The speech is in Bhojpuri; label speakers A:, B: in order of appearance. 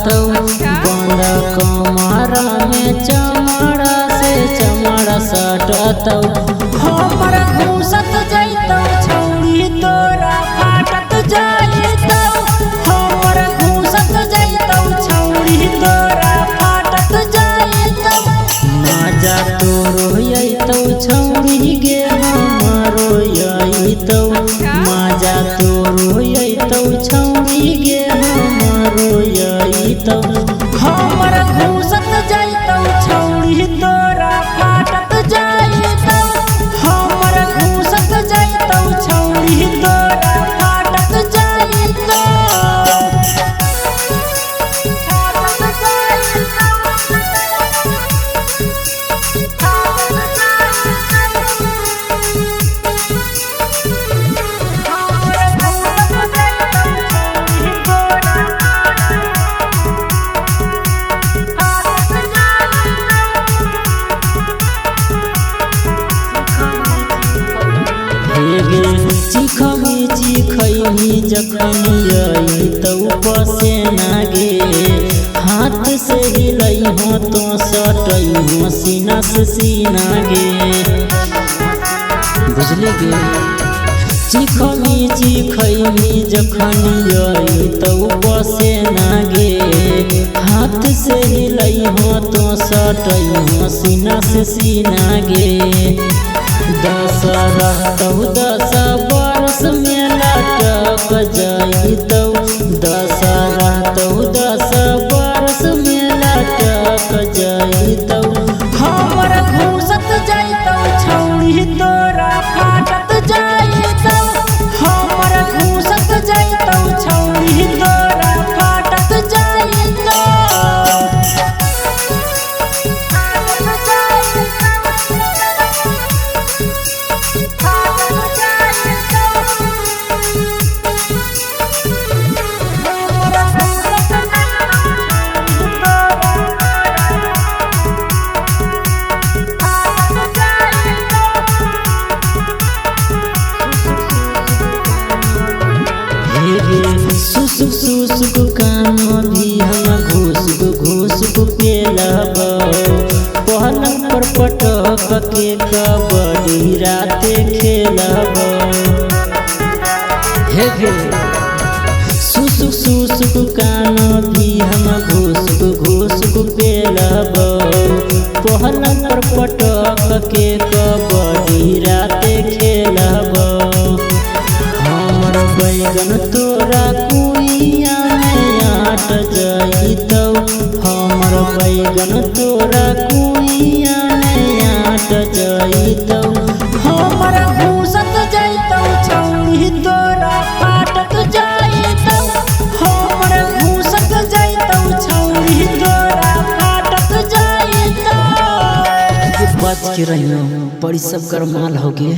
A: रहतौ बंद कमरा में चमड़ा से चमड़ा सटतौ
B: हमर घूसत जैतौ छौरी तोरा फाटत जाइतौ हमर घूसत जैतौ छौरी तोरा फाटत जाइतौ
A: मजा तोरो अइतौ छौरी गे हमरो अइतौ मजा तोरो अइतौ छौरी गे हमरो अइतौ
B: हमर घूसत जैतौ छौरी तोरा फाटत जाइतौ हमर घूसत जैतौ छौरी तोरा फाटत जाइतौ
A: चिखमी चिखैनी जखन अइतौ पसेना गे हाथ से हिलैहो तो सटैहो सीना से सीना गे बुझली गे चिखमी चिखैनी जखन अइतौ पसेना गे हाथ से हिलैहो तो सटैहो सीना से सीना गे दस रहतौ 10 बरस में लटक जाइतौ 10 रहतौ 10 बरस में लटक जाइतौ
B: हमर घूसत जैतौ छौरी तोरा फाटत जाइतौ हमर घूसत जैतौ छौरी तोरा फाटत जाइतौ
A: सुसुक सुसुक कान भी हम घुसुक पेलब पलंग पर पटक के कबड्डी राते खेलब हे गे सुसुक सुसुक कान भी हम घुसुक पेलब पलंग पर पटक के कबड्डी राते खेलब हमर बैगन तोरा कुइया में आट जाइतौ हमर बैगन तोरा कुइया में आट जाइतौ
B: हमर घूसत जैतौ छौरी तोरा फाटत जाइतौ हमर घूसत जैतौ छौरी तोरा फाटत जाइतौ
A: बच के रहियो बड़ी सब गरमाल हो गे।